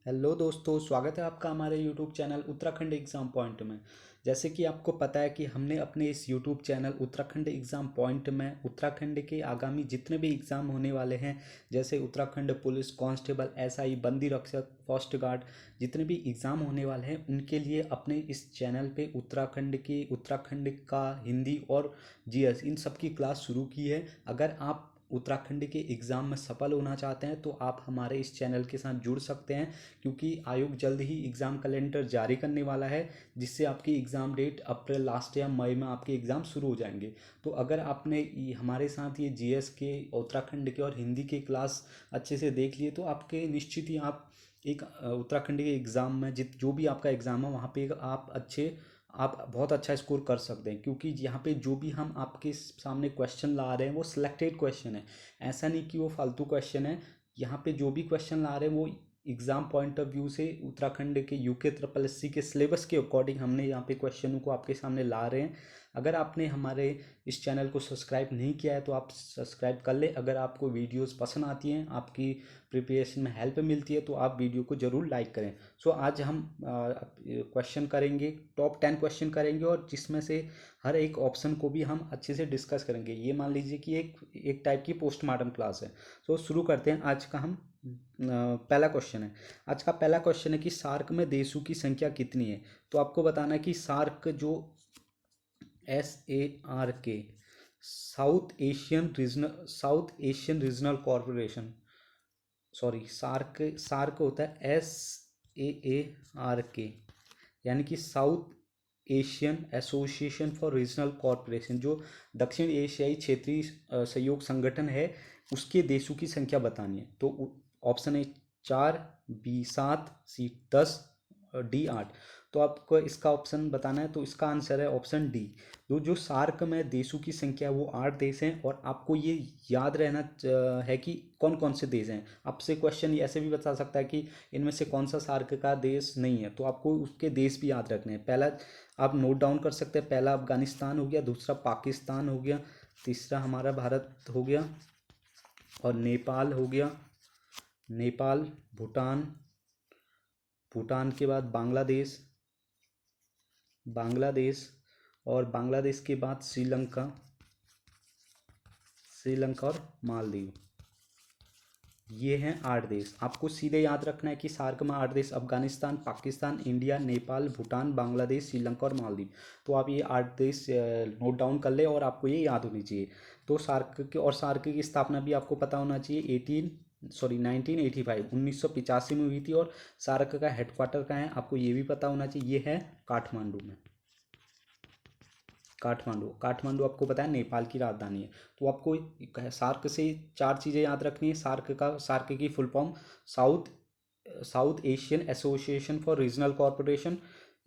Hello दोस्तों, स्वागत है आपका हमारे YouTube channel Uttarakhand exam point में। जैसे कि आपको पता है कि हमने अपने इस YouTube channel Uttarakhand exam point में उत्तराखंड के आगामी जितने भी एग्ज़ाम होने वाले हैं, जैसे उत्तराखंड पुलिस कांस्टेबल, एसआई, बंदी रक्षक, फॉरेस्ट गार्ड, जितने भी एग्ज़ाम होने वाले हैं उनके लिए अपने इस चैनल पे उत्तराखंड का हिंदी और जीएस इन सब की क्लास शुरू की है। अगर आप उत्तराखंड के एग्ज़ाम में सफल होना चाहते हैं तो आप हमारे इस चैनल के साथ जुड़ सकते हैं, क्योंकि आयोग जल्द ही एग्ज़ाम कैलेंडर जारी करने वाला है, जिससे आपकी एग्ज़ाम डेट अप्रैल लास्ट या मई में आपके एग्ज़ाम शुरू हो जाएंगे। तो अगर आपने हमारे साथ ये जीएस के, उत्तराखंड के और हिंदी के क्लास अच्छे से देख लिए तो आपके निश्चित ही आप एक उत्तराखंड के एग्ज़ाम में जो भी आपका एग्ज़ाम है वहाँ पे आप बहुत अच्छा स्कोर कर सकते हैं, क्योंकि यहाँ पे जो भी हम आपके सामने क्वेश्चन ला रहे हैं वो सिलेक्टेड क्वेश्चन है। ऐसा नहीं कि वो फालतू क्वेश्चन है। यहाँ पे जो भी क्वेश्चन ला रहे हैं वो एग्ज़ाम पॉइंट ऑफ व्यू से उत्तराखंड के यूके ट्रिपल एससी के सिलेबस के अकॉर्डिंग हमने यहाँ पे क्वेश्चनों को आपके सामने ला रहे हैं। अगर आपने हमारे इस चैनल को सब्सक्राइब नहीं किया है तो आप सब्सक्राइब कर ले। अगर आपको वीडियोस पसंद आती हैं, आपकी प्रिपरेशन में हेल्प मिलती है, तो आप वीडियो को ज़रूर लाइक करें। सो आज हम क्वेश्चन करेंगे, टॉप 10 क्वेश्चन करेंगे, और जिसमें से हर एक ऑप्शन को भी हम अच्छे से डिस्कस करेंगे। ये मान लीजिए कि एक टाइप की पोस्टमार्टम क्लास है। तो शुरू करते हैं। आज का हम पहला क्वेश्चन है। आज का पहला क्वेश्चन है कि सार्क में देशों की संख्या कितनी है। तो आपको बताना है कि सार्क जो SARK, South Asian regional corporation, sorry, SAARC SAARC होता है SAARK, यानी कि South Asian association for regional corporation, जो दक्षिण एशियाई क्षेत्रीय सहयोग संगठन है, उसके देशों की संख्या बतानी है। तो ऑप्शन है 4, बी 7, सी 10, डी 8। तो आपको इसका ऑप्शन बताना है, तो इसका आंसर है ऑप्शन डी। तो जो सार्क में देशों की संख्या है वो 8 देश हैं, और आपको ये याद रहना है कि कौन कौन से देश हैं। आपसे क्वेश्चन ऐसे भी बता सकता है कि इनमें से कौन सा सार्क का देश नहीं है, तो आपको उसके देश भी याद रखने हैं। पहला आप नोट डाउन कर सकते हैं। पहला अफगानिस्तान हो गया, दूसरा पाकिस्तान हो गया, तीसरा हमारा भारत हो गया, और नेपाल हो गया। नेपाल, भूटान, भूटान के बाद बांग्लादेश, बांग्लादेश, और बांग्लादेश के बाद श्रीलंका, श्रीलंका और मालदीव। ये हैं 8 देश। आपको सीधे याद रखना है कि सार्क में 8 देश अफगानिस्तान, पाकिस्तान, इंडिया, नेपाल, भूटान, बांग्लादेश, श्रीलंका और मालदीव। तो आप ये 8 देश नोट डाउन कर ले, और आपको ये याद होनी चाहिए। तो सार्क की स्थापना भी आपको पता होना चाहिए। 1985, 1985 में हुई थी। और सार्क का हेडक्वार्टर कहाँ है आपको ये भी पता होना चाहिए। ये है काठमांडू में। काठमांडू, काठमांडू आपको पता है नेपाल की राजधानी है। तो आपको सार्क से 4 चीज़ें याद रखनी है। सार्क की full form south south Asian association for regional corporation,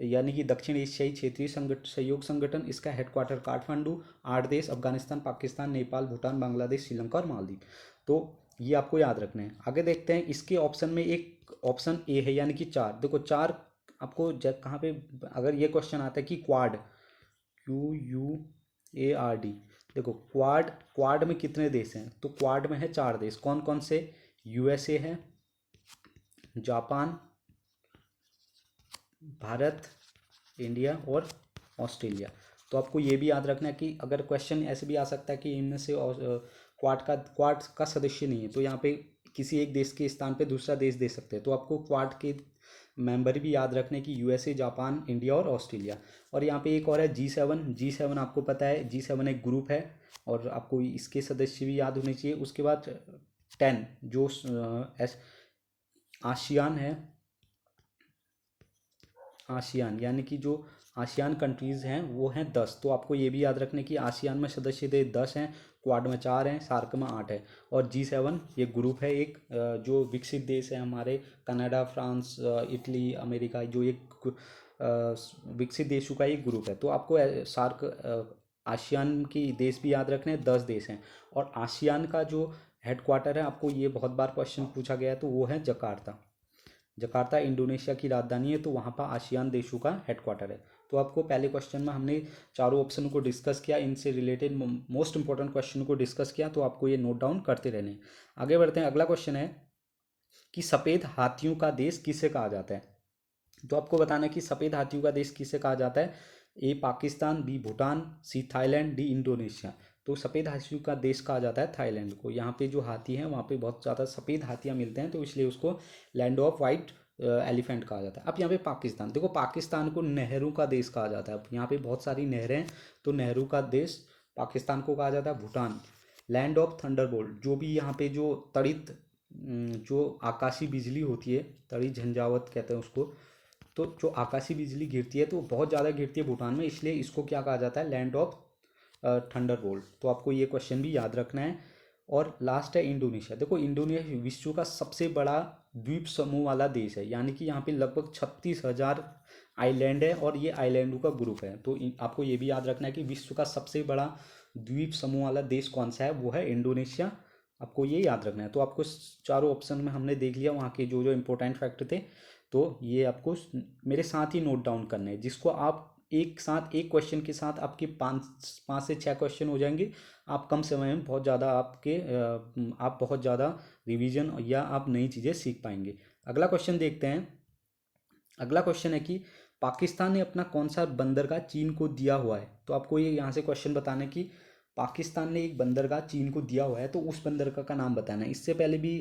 यानी कि दक्षिण एशियाई क्षेत्रीय सहयोग संगठन। इसका हेडक्वार्टर काठमांडू। 8 देश अफगानिस्तान, पाकिस्तान, नेपाल, भूटान, बांग्लादेश, श्रीलंका और मालदीव। तो ये आपको याद रखना है। आगे देखते हैं। इसके ऑप्शन में एक ऑप्शन ए है, यानी कि 4। देखो 4 आपको कहाँ पे, अगर ये क्वेश्चन आता है कि क्वाड, QUARD, देखो क्वाड, क्वाड में कितने देश हैं, तो क्वाड में है 4 देश। कौन कौन से? USA है, जापान, भारत, इंडिया और ऑस्ट्रेलिया। तो आपको ये भी याद रखना है कि अगर क्वेश्चन ऐसे भी आ सकता है कि इनमें से क्वाड का सदस्य नहीं है, तो यहाँ पे किसी एक देश के स्थान पे दूसरा देश दे सकते हैं। तो आपको क्वाड के मेंबर भी याद रखने की USA, जापान, इंडिया और ऑस्ट्रेलिया। और यहाँ पे एक और है G7 आपको पता है G7 एक ग्रुप है, और आपको इसके सदस्य भी याद होने चाहिए। उसके बाद 10 जो आसियान है, आसियान यानी कि जो आसियान कंट्रीज़ हैं वो हैं 10। तो आपको ये भी याद रखने की आसियान में सदस्य देश 10 हैं, क्वाड में 4 हैं, सार्क में 8 है। और G7 ये ग्रुप है एक, जो विकसित देश है हमारे, कनाडा, फ्रांस, इटली, अमेरिका, जो एक विकसित देशों का एक ग्रुप है। तो आपको आसियान की देश भी याद रखने हैं। 10 देश हैं। और आसियान का जो हेडक्वार्टर है, आपको ये बहुत बार क्वेश्चन पूछा गया है, तो वो है जकार्ता। जकार्ता इंडोनेशिया की राजधानी है, तो वहाँ पर आसियान देशों का हेडक्वार्टर है। तो आपको पहले क्वेश्चन में हमने चारों ऑप्शन को डिस्कस किया, इनसे रिलेटेड मोस्ट इंपॉर्टेंट क्वेश्चन को डिस्कस किया, तो आपको ये नोट डाउन करते रहने हैं। आगे बढ़ते हैं। अगला क्वेश्चन है कि सफ़ेद हाथियों का देश किसे कहा जाता है। तो आपको बताना है कि सफ़ेद हाथियों का देश किसे कहा जाता है। A Pakistan, B Bhutan, C Thailand, D Indonesia. तो सफ़ेद हाथियों का देश कहा जाता है थाईलैंड को। यहाँ पे जो हाथी हैं वहाँ पे बहुत ज़्यादा सफ़ेद हाथियाँ मिलते हैं, तो इसलिए उसको लैंड ऑफ वाइट एलिफेंट कहा जाता है। अब यहाँ पे पाकिस्तान, देखो पाकिस्तान को नहरों का देश कहा जाता है। अब यहाँ पे बहुत सारी नहरें हैं, तो नहरों का देश पाकिस्तान को कहा जाता है। भूटान, लैंड ऑफ थंडरबोल्ट, जो भी यहाँ पे जो तड़ित जो आकाशीय बिजली होती है, तड़ित झंझावत कहते हैं उसको, तो जो आकाशीय बिजली गिरती है तो बहुत ज़्यादा गिरती है भूटान में, इसलिए इसको क्या कहा जाता है, लैंड ऑफ थंडरबोल्ट। तो आपको ये क्वेश्चन भी याद रखना है। और लास्ट है इंडोनेशिया। देखो इंडोनेशिया विश्व का सबसे बड़ा द्वीप समूह वाला देश है, यानी कि यहाँ पे लगभग 36,000 आइलैंड है और ये आइलैंडों का ग्रुप है। तो आपको ये भी याद रखना है कि विश्व का सबसे बड़ा द्वीप समूह वाला देश कौन सा है, वो है इंडोनेशिया। आपको ये याद रखना है। तो आपको चारों ऑप्शन में हमने देख लिया वहाँ के जो जो इंपॉर्टेंट फैक्ट थे, तो ये आपको मेरे साथ ही नोट डाउन करना है, जिसको आप एक साथ एक क्वेश्चन के साथ आपके पाँच पाँच से छः क्वेश्चन हो जाएंगे। आप कम समय में बहुत ज़्यादा आप बहुत ज़्यादा रिवीजन या आप नई चीज़ें सीख पाएंगे। अगला क्वेश्चन देखते हैं। अगला क्वेश्चन है कि पाकिस्तान ने अपना कौन सा बंदरगाह चीन को दिया हुआ है। तो आपको ये यहाँ से क्वेश्चन बताना है कि पाकिस्तान ने एक बंदरगाह चीन को दिया हुआ है, तो उस बंदरगाह का नाम बताना है। इससे पहले भी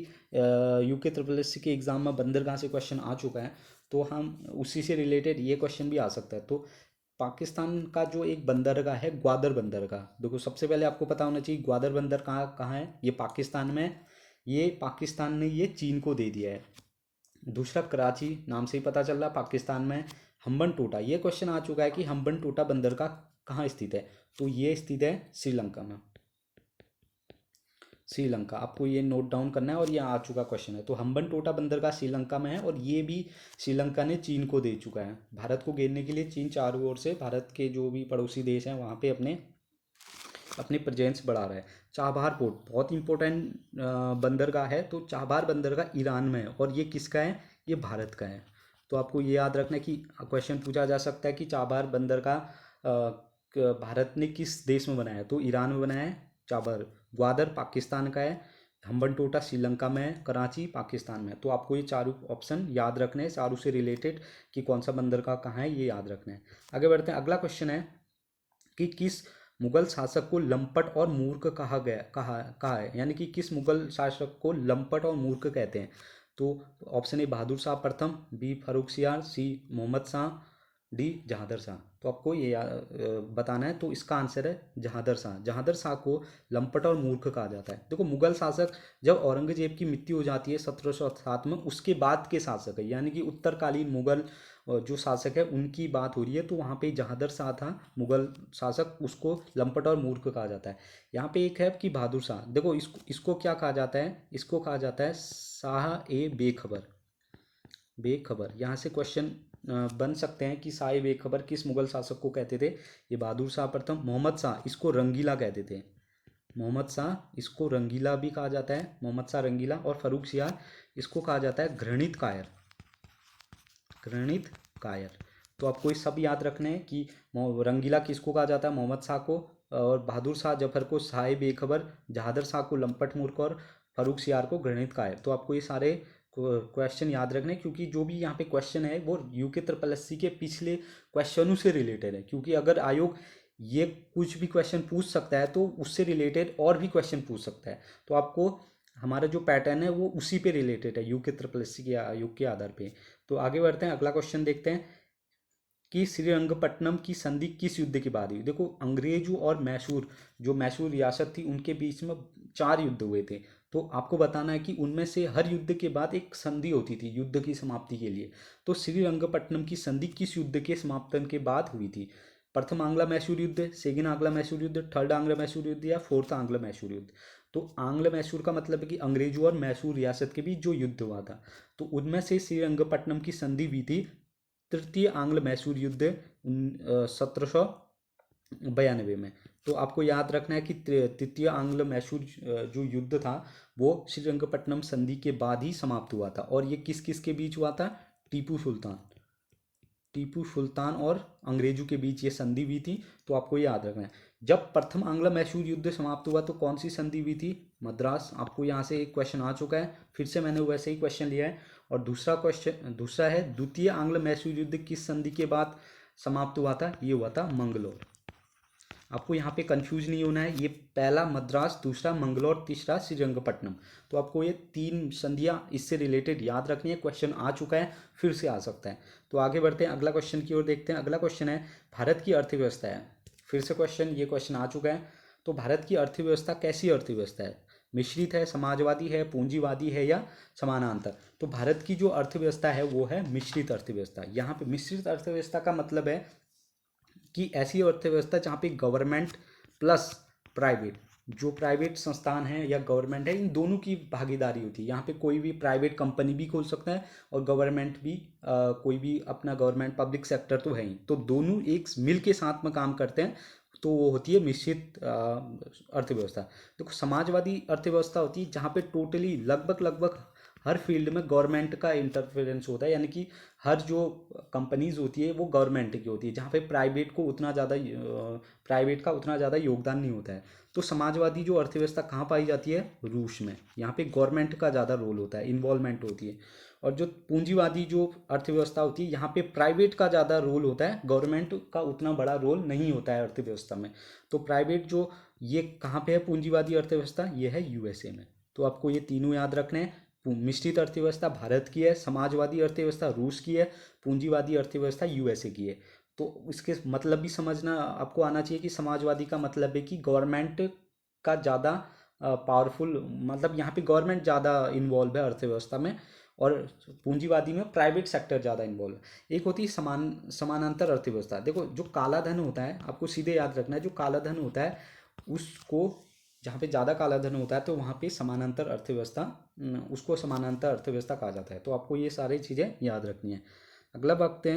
यूके ट्रिपल एस सी के एग्ज़ाम में बंदरगाह से क्वेश्चन आ चुका है, तो हम उसी से रिलेटेड ये क्वेश्चन भी आ सकता है। तो पाकिस्तान का जो एक बंदरगाह है ग्वादर बंदरगाह, देखो सबसे पहले आपको पता होना चाहिए ग्वादर बंदर कहाँ कहाँ है, ये पाकिस्तान में है। ये पाकिस्तान ने ये चीन को दे दिया है। दूसरा कराची, नाम से ही पता चल रहा है पाकिस्तान में। हम्बन टोटा, ये क्वेश्चन आ चुका है कि हम्बन टोटा बंदरगाह कहाँ स्थित है, तो ये स्थित है श्रीलंका में। श्रीलंका, आपको ये नोट डाउन करना है और ये आ चुका क्वेश्चन है। तो हम्बन टोटा बंदरगाह श्रीलंका में है और ये भी श्रीलंका ने चीन को दे चुका है। भारत को घेरने के लिए चीन चारों ओर से भारत के जो भी पड़ोसी देश हैं वहाँ पे अपने अपने प्रेजेंस बढ़ा रहा है। चाबहार पोर्ट बहुत इंपॉर्टेंट बंदरगाह है। तो चाबहार बंदरगाह ईरान में है और ये किसका है, ये भारत का है। तो आपको ये याद रखना है कि क्वेश्चन पूछा जा सकता है कि चाबहार बंदरगाह भारत ने किस देश में बनाया है, तो ईरान में बनाया है। चाबहार, ग्वादर पाकिस्तान का है, हम्बनटोटा श्रीलंका में है, कराची पाकिस्तान में है। तो आपको ये चारों ऑप्शन याद रखने हैं, चारों से रिलेटेड कि कौन सा बंदरगाह कहाँ है, ये याद रखना है। आगे बढ़ते हैं। अगला क्वेश्चन है कि किस मुगल शासक को लंपट और मूर्ख कहा है, यानी कि किस मुगल शासक को लंपट और मूर्ख कहते हैं। तो ऑप्शन ए बहादुर शाह प्रथम, बी फर्रुखसियार, सी मोहम्मद शाह, डी जहादर शाह। तो आपको ये बताना है। तो इसका आंसर है जहादर शाह। जहादर शाह को लंपट और मूर्ख कहा जाता है। देखो मुगल शासक, जब औरंगजेब की मृत्यु हो जाती है 1707 में, उसके बाद के शासक है, यानी कि उत्तरकालीन मुगल जो शासक है उनकी बात हो रही है। तो वहाँ पे जहादर शाह था मुगल शासक, उसको लंपट और मूर्ख कहा जाता है। यहाँ पे एक है कि बहादुर शाह, देखो इसको क्या कहा जाता है, इसको कहा जाता है शाह ए बेखबर। बेखबर, यहाँ से क्वेश्चन बन सकते हैं कि शाह ए बेखबर किस मुगल शासक को कहते थे। ये बहादुर शाह प्रथम। मोहम्मद शाह, इसको रंगीला कहते थे। मोहम्मद शाह, इसको रंगीला भी कहा जाता है, मोहम्मद शाह रंगीला। और फर्रुखसियार, इसको कहा जाता है घृणित कायर। घृणित कायर। तो आपको ये सब याद रखने हैं कि रंगीला किसको कहा जाता है, मोहम्मद शाह को। और बहादुर शाह जफर को शाह बेखबर, जहादर शाह को लंपट मूर्ख और फर्रुखसियार को घृणित कायर। तो आपको ये सारे क्वेश्चन याद रखने हैं, क्योंकि जो भी यहाँ पे क्वेश्चन है वो यूके ट्रिपल एस सी के पिछले क्वेश्चनों से रिलेटेड है। क्योंकि अगर आयोग ये कुछ भी क्वेश्चन पूछ सकता है तो उससे रिलेटेड और भी क्वेश्चन पूछ सकता है। तो आपको हमारा जो पैटर्न है वो उसी पे रिलेटेड है, यूके ट्रिपल एस सी के आयोग के आधार पे। तो आगे बढ़ते हैं। अगला क्वेश्चन देखते हैं कि श्रीरंगपट्टनम की संधि किस युद्ध के बाद हुई। देखो अंग्रेजों और मैसूर, जो मैसूर रियासत थी, उनके बीच में 4 युद्ध हुए थे। तो आपको बताना है कि उनमें से हर युद्ध के बाद एक संधि होती थी युद्ध की समाप्ति के लिए। तो श्रीरंगपट्टनम की संधि किस युद्ध के समापन के बाद हुई थी। प्रथम आंग्ल मैसूर युद्ध, सेकेंड आंग्ल मैसूर युद्ध, थर्ड आंग्ल मैसूर युद्ध या फोर्थ आंग्ल मैसूर युद्ध। तो आंग्ल मैसूर का मतलब है कि अंग्रेजों और मैसूर रियासत के बीच जो युद्ध हुआ था, तो उनमें से श्रीरंगपट्टनम की संधि हुई थी तृतीय आंग्ल मैसूर युद्ध 1792 में। तो आपको याद रखना है कि तृतीय आंग्ल मैसूर जो युद्ध था वो श्रीरंगपट्टनम संधि के बाद ही समाप्त हुआ था। और ये किस किस के बीच हुआ था, टीपू सुल्तान, टीपू सुल्तान और अंग्रेजों के बीच ये संधि हुई थी, तो आपको ये याद रखना है। जब प्रथम आंग्ल मैसूर युद्ध समाप्त हुआ तो कौन सी संधि हुई थी? मद्रास। आपको यहाँ से एक क्वेश्चन आ चुका है, फिर से मैंने वैसे ही क्वेश्चन लिया है। और दूसरा है द्वितीय आंग्ल मैसूर युद्ध किस संधि के बाद समाप्त हुआ था? ये हुआ था मंगलोर। आपको यहाँ पे कंफ्यूज नहीं होना है, ये पहला मद्रास, दूसरा मंगलौर, तीसरा श्रीरंगपट्टनम। तो आपको ये 3 संधियाँ इससे रिलेटेड याद रखनी है, क्वेश्चन आ चुका है, फिर से आ सकता है। तो आगे बढ़ते हैं, अगला क्वेश्चन की ओर देखते हैं। अगला क्वेश्चन है भारत की अर्थव्यवस्था है, फिर से ये क्वेश्चन आ चुका है। तो भारत की अर्थव्यवस्था कैसी अर्थव्यवस्था है? मिश्रित है, समाजवादी है, पूंजीवादी है या समानांतर? तो भारत की जो अर्थव्यवस्था है वो है मिश्रित अर्थव्यवस्था। यहाँ पे मिश्रित अर्थव्यवस्था का मतलब है कि ऐसी अर्थव्यवस्था जहाँ पे गवर्नमेंट प्लस प्राइवेट, जो प्राइवेट संस्थान है या गवर्नमेंट है, इन दोनों की भागीदारी होती है। यहाँ पे कोई भी प्राइवेट कंपनी भी खोल सकता है और गवर्नमेंट भी कोई भी अपना गवर्नमेंट पब्लिक सेक्टर तो है ही, तो दोनों एक मिल के साथ में काम करते हैं, तो वो होती है मिश्रित अर्थव्यवस्था। देखो समाजवादी अर्थव्यवस्था होती है जहाँ पे टोटली लगभग हर फील्ड में गवर्नमेंट का इंटरफेरेंस होता है, यानी कि हर जो कंपनीज होती है वो गवर्नमेंट की होती है, जहाँ पे प्राइवेट का उतना ज़्यादा योगदान नहीं होता है। तो समाजवादी जो अर्थव्यवस्था कहाँ पाई जाती है? रूस में। यहाँ पे गवर्नमेंट का ज़्यादा रोल होता है, इन्वॉल्वमेंट होती है। और जो पूंजीवादी जो अर्थव्यवस्था होती है, यहाँ पे प्राइवेट का ज़्यादा रोल होता है, गवर्नमेंट का उतना बड़ा रोल नहीं होता है अर्थव्यवस्था में। तो प्राइवेट जो, ये कहाँ पे है पूंजीवादी अर्थव्यवस्था? ये है यूएसए में। तो आपको ये तीनों याद रखने हैं। मिश्रित अर्थव्यवस्था भारत की है, समाजवादी अर्थव्यवस्था रूस की है, पूंजीवादी अर्थव्यवस्था यूएसए की है। तो इसके मतलब भी समझना आपको आना चाहिए कि समाजवादी का मतलब है कि गवर्नमेंट का ज़्यादा पावरफुल, मतलब यहाँ पे गवर्नमेंट ज़्यादा इन्वॉल्व है अर्थव्यवस्था में, और पूंजीवादी में प्राइवेट सेक्टर ज़्यादा इन्वॉल्व है। एक होती है समानांतर अर्थव्यवस्था। देखो जो काला धन होता है, आपको सीधे याद रखना है, जो काला धन होता है उसको, जहाँ पे ज़्यादा काला धन होता है तो वहाँ पे समानांतर अर्थव्यवस्था, उसको समानांतर अर्थव्यवस्था कहा जाता है। तो आपको ये सारी चीज़ें याद रखनी है। अगला देखते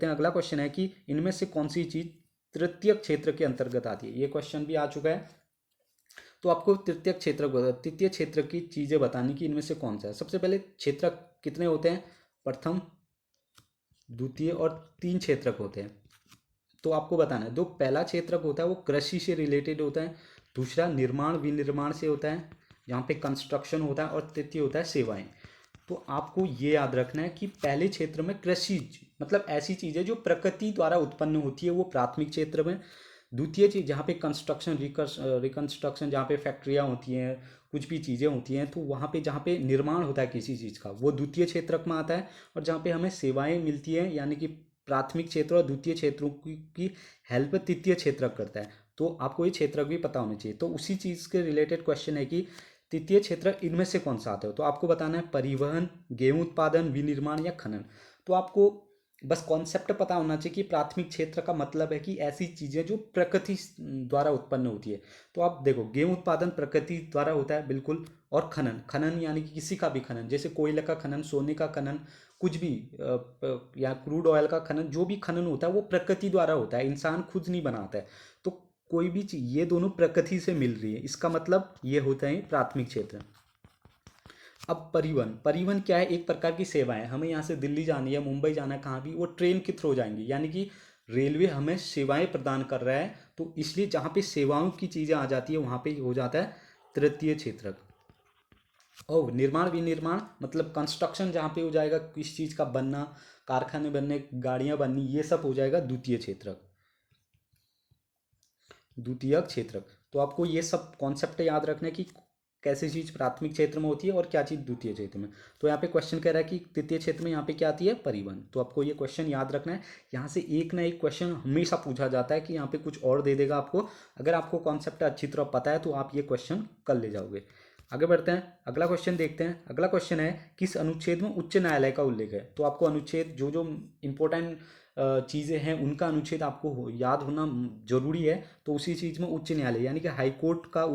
हैं। अगला क्वेश्चन है कि इनमें से कौन सी चीज़ तृतीय क्षेत्र के अंतर्गत आती है? ये क्वेश्चन भी आ चुका है। तो आपको तृतीय क्षेत्र की चीज़ें बतानी कि इनमें से कौन सा है। सबसे पहले क्षेत्र कितने होते हैं? प्रथम, द्वितीय और 3 क्षेत्रक होते हैं। तो आपको बताना है, जो पहला क्षेत्रक होता है वो कृषि से रिलेटेड होता है, दूसरा निर्माण विनिर्माण से होता है, यहाँ पे कंस्ट्रक्शन होता है, और तृतीय होता है सेवाएं। तो आपको ये याद रखना है कि पहले क्षेत्र में कृषि, मतलब ऐसी चीज़ें जो प्रकृति द्वारा उत्पन्न होती है, वो प्राथमिक क्षेत्र में। द्वितीय चीज़ जहाँ पे कंस्ट्रक्शन रिकंस्ट्रक्शन, जहाँ पे फैक्ट्रियाँ होती हैं, कुछ भी चीज़ें होती हैं, तो वहाँ पे जहाँ पे निर्माण होता है किसी चीज़ का, वो द्वितीय क्षेत्रक में आता है। और जहाँ पे हमें सेवाएं मिलती हैं, यानी कि प्राथमिक क्षेत्र और द्वितीय क्षेत्रों की हेल्प तृतीय क्षेत्रक करता है। तो आपको ये क्षेत्रक भी पता होना चाहिए। तो उसी चीज़ के रिलेटेड क्वेश्चन है कि तृतीय क्षेत्र इनमें से कौन सा आता है? तो आपको बताना है परिवहन, गेहूं उत्पादन, विनिर्माण या खनन। तो आपको बस कॉन्सेप्ट पता होना चाहिए कि प्राथमिक क्षेत्र का मतलब है कि ऐसी चीज़ें जो प्रकृति द्वारा उत्पन्न होती है। तो आप देखो, गेहूं उत्पादन प्रकृति द्वारा होता है बिल्कुल, और खनन यानी कि किसी का भी खनन, जैसे कोयले का खनन, सोने का खनन, कुछ भी या क्रूड ऑयल का खनन, जो भी खनन होता है वो प्रकृति द्वारा होता है, इंसान खुद नहीं बनाता है। तो कोई भी चीज़, ये दोनों प्रकृति से मिल रही है, इसका मतलब ये होता है प्राथमिक क्षेत्र। अब परिवहन क्या है? एक प्रकार की सेवा है। हमें यहाँ से दिल्ली जानी है, मुंबई जाना है, कहाँ भी, वो ट्रेन के थ्रू जाएंगी, यानी कि रेलवे हमें सेवाएं प्रदान कर रहा है। तो इसलिए जहाँ पे सेवाओं की चीज़ें आ जाती है वहाँ पे हो जाता है तृतीय क्षेत्रक। और निर्माण विनिर्माण मतलब कंस्ट्रक्शन जहाँ पे हो जाएगा, किस चीज़ का बनना, कारखाने बनने, गाड़ियाँ बननी, ये सब हो जाएगा द्वितीय क्षेत्रक। तो आपको ये सब कॉन्सेप्ट याद रखना है कि कैसी चीज़ प्राथमिक क्षेत्र में होती है और क्या चीज़ द्वितीय क्षेत्र में। तो यहाँ पे क्वेश्चन कह रहा है कि तृतीय क्षेत्र में यहाँ पे क्या आती है? परिवहन। तो आपको ये क्वेश्चन याद रखना है। यहाँ से एक ना एक क्वेश्चन हमेशा पूछा जाता है कि यहाँ पे कुछ और दे देगा आपको। अगर आपको कॉन्सेप्ट अच्छी तरह पता है तो आप ये क्वेश्चन कर ले जाओगे। आगे बढ़ते हैं, अगला क्वेश्चन देखते हैं। अगला क्वेश्चन है किस अनुच्छेद में उच्च न्यायालय का उल्लेख है? तो आपको अनुच्छेद, जो जो इंपॉर्टेंट चीज़ें हैं उनका अनुच्छेद आपको याद होना जरूरी है। तो उसी चीज़ में उच्च न्यायालय यानी कि हाईकोर्ट का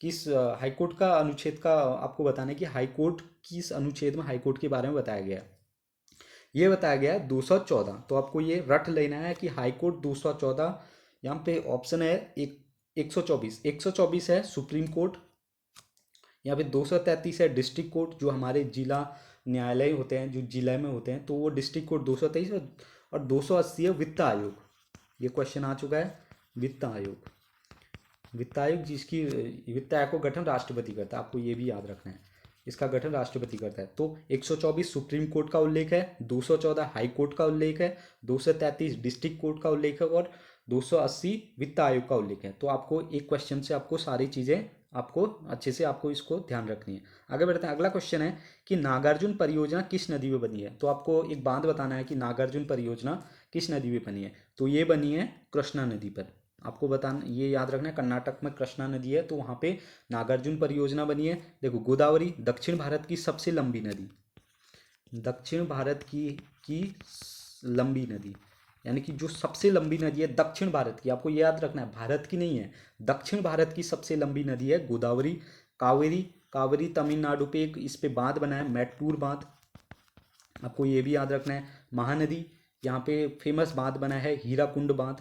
किस हाईकोर्ट का अनुच्छेद का आपको बताना है कि हाईकोर्ट किस अनुच्छेद में हाईकोर्ट के बारे में बताया गया है। ये बताया गया है 214। तो आपको ये रट लेना है कि हाईकोर्ट 214। यहाँ पे ऑप्शन है 124 है सुप्रीम कोर्ट, यहाँ पे 233 है डिस्ट्रिक्ट कोर्ट, जो हमारे जिला न्यायालय होते हैं जो जिले में होते हैं, तो वो डिस्ट्रिक्ट कोर्ट 223 और 280 है वित्त आयोग। ये क्वेश्चन आ चुका है, वित्त आयोग। वित्त आयोग जिसकी वित्त आयोग को गठन राष्ट्रपति करता है, आपको ये भी याद रखना है, इसका गठन राष्ट्रपति करता है। तो 124 सुप्रीम कोर्ट का उल्लेख है, 214 हाई कोर्ट का उल्लेख है, 233 डिस्ट्रिक्ट कोर्ट का उल्लेख है और 280 वित्त आयोग का उल्लेख है। तो आपको एक क्वेश्चन से आपको सारी चीज़ें आपको अच्छे से आपको इसको ध्यान रखनी है। आगे बढ़ते हैं। अगला क्वेश्चन है कि नागार्जुन परियोजना किस नदी में बनी है। तो आपको एक बात बताना है कि नागार्जुन परियोजना किस नदी में बनी है। तो ये बनी है कृष्णा नदी पर। आपको बताना, ये याद रखना है, कर्नाटक में कृष्णा नदी है, तो वहाँ पे नागार्जुन परियोजना बनी है। देखो, गोदावरी दक्षिण भारत की सबसे लंबी नदी, दक्षिण भारत की लंबी नदी, यानी कि जो सबसे लंबी नदी है दक्षिण भारत की, आपको ये याद रखना है, भारत की नहीं है, दक्षिण भारत की सबसे लंबी नदी है गोदावरी। कावेरी, कावेरी तमिलनाडु पे एक इस पे बांध बना है, मैटूर बांध, आपको ये भी याद रखना है। महानदी, यहाँ पे फेमस बांध बना है हीराकुंड बांध,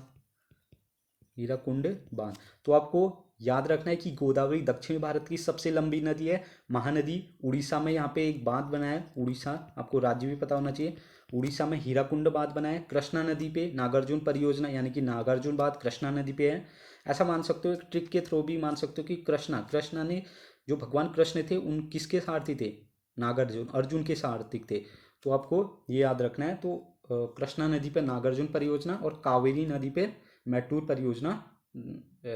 हीराकुंड बांध। तो आपको याद रखना है कि गोदावरी दक्षिण भारत की सबसे लंबी नदी है। महानदी उड़ीसा में यहाँ पे एक बांध बना है, उड़ीसा, आपको राज्य भी पता होना चाहिए, उड़ीसा में हीराकुंड बांध बना है। कृष्णा नदी पे नागार्जुन परियोजना, यानी कि नागार्जुन बांध कृष्णा नदी पे है। ऐसा मान सकते हो, एक ट्रिक के थ्रू भी मान सकते हो कि कृष्णा ने, जो भगवान कृष्ण थे, उन किसके सारथी थे, नागार्जुन, अर्जुन के सारथी थे। तो आपको ये याद रखना है। तो कृष्णा नदी पे नागार्जुन परियोजना और कावेरी नदी पे मैटूर परियोजना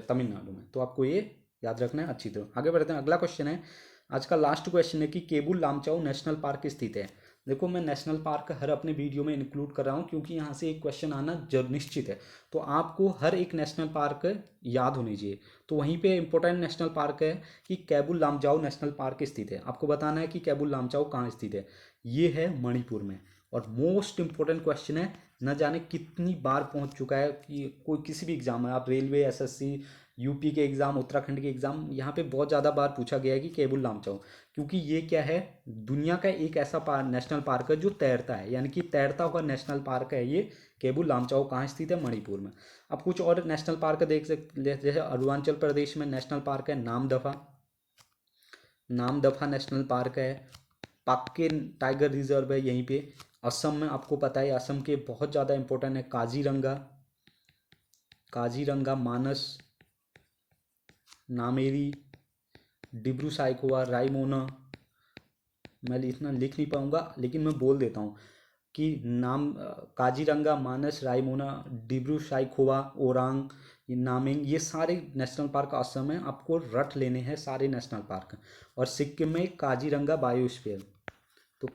तमिलनाडु में। तो आपको ये याद रखना है अच्छी तरह। आगे बढ़ते हैं। अगला क्वेश्चन है, आज का लास्ट क्वेश्चन है कि केबुल लामचाओ नेशनल पार्क स्थित है। देखो, मैं नेशनल पार्क हर अपने वीडियो में इंक्लूड कर रहा हूँ क्योंकि यहाँ से एक क्वेश्चन आना जरूर निश्चित है। तो आपको हर एक नेशनल पार्क याद होनी चाहिए। तो वहीं पे इंपॉर्टेंट नेशनल पार्क है कि केबुल लामजाओ नेशनल पार्क स्थित है। आपको बताना है कि केबुल लामजाओ कहाँ स्थित है। ये है मणिपुर में। और मोस्ट इंपॉर्टेंट क्वेश्चन है, न जाने कितनी बार पहुंच चुका है कि कोई किसी भी एग्जाम में, आप रेलवे, एसएससी, यूपी के एग्ज़ाम, उत्तराखंड के एग्ज़ाम, यहाँ पे बहुत ज़्यादा बार पूछा गया है कि केबुल लामचाओ, क्योंकि ये क्या है, दुनिया का एक ऐसा नेशनल पार्क है जो तैरता है, यानी कि तैरता हुआ नेशनल पार्क है ये केबुल लामचाओ। कहाँ स्थित है, मणिपुर में। अब कुछ और नेशनल पार्क देख सकते, जैसे अरुणाचल प्रदेश में नेशनल पार्क है नामदफा, नामदफा नेशनल पार्क है। पाक्के टाइगर रिजर्व है यहीं पे। असम में आपको पता है, असम के बहुत ज़्यादा इंपॉर्टेंट है काजीरंगा, काजीरंगा मानस, नामेरी, डिब्रू साइखोवा, रायमोना। मैं इतना लिख नहीं पाऊंगा लेकिन मैं बोल देता हूँ कि नाम काजीरंगा, मानस, रायमोना, डिब्रू साइखोवा, ओरांग, ये नामिंग, ये सारे नेशनल पार्क असम में आपको रट लेने हैं सारे नेशनल पार्क। और सिक्किम में काजीरंगा बायोस्फीयर। तो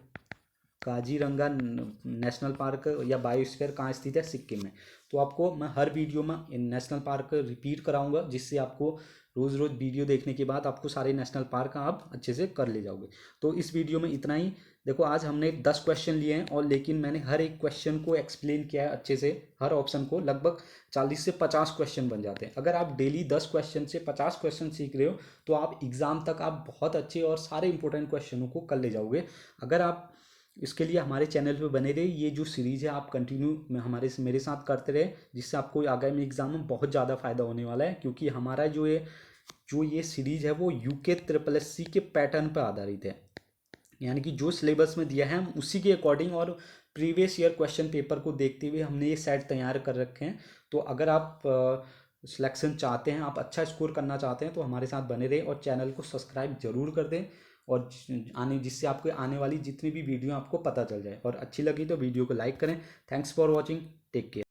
काजीरंगा नेशनल पार्क या बायोस्फीयर कहाँ स्थित है, सिक्किम में। तो आपको मैं हर वीडियो में नेशनल पार्क रिपीट कराऊंगा, जिससे आपको रोज़ रोज़ वीडियो देखने के बाद आपको सारे नेशनल पार्क आप अच्छे से कर ले जाओगे। तो इस वीडियो में इतना ही। देखो, आज हमने 10 क्वेश्चन लिए हैं और लेकिन मैंने हर एक क्वेश्चन को एक्सप्लेन किया है अच्छे से। हर ऑप्शन को लगभग 40 से 50 क्वेश्चन बन जाते हैं। अगर आप डेली 10 क्वेश्चन से 50 क्वेश्चन सीख रहे हो तो आप एग्ज़ाम तक आप बहुत अच्छे और सारे इंपॉर्टेंट क्वेश्चनों को कर ले जाओगे। अगर आप इसके लिए हमारे चैनल पे बने रहे, ये जो सीरीज़ है आप कंटिन्यू मेरे साथ करते रहे, जिससे आपको आगामी एग्जाम में बहुत ज़्यादा फायदा होने वाला है। क्योंकि हमारा जो ये सीरीज़ है वो यूके SSC के पैटर्न पर आधारित है, यानी कि जो सिलेबस में दिया है हम उसी के अकॉर्डिंग और प्रीवियस ईयर क्वेश्चन पेपर को देखते हुए हमने ये सेट तैयार कर रखे हैं। तो अगर आप सिलेक्शन चाहते हैं, आप अच्छा स्कोर करना चाहते हैं, तो हमारे साथ बने रहें और चैनल को सब्सक्राइब जरूर कर दें, और जिससे आपको आने वाली जितनी भी वीडियो आपको पता चल जाए। और अच्छी लगी तो वीडियो को लाइक करें। Thanks for watching, take care.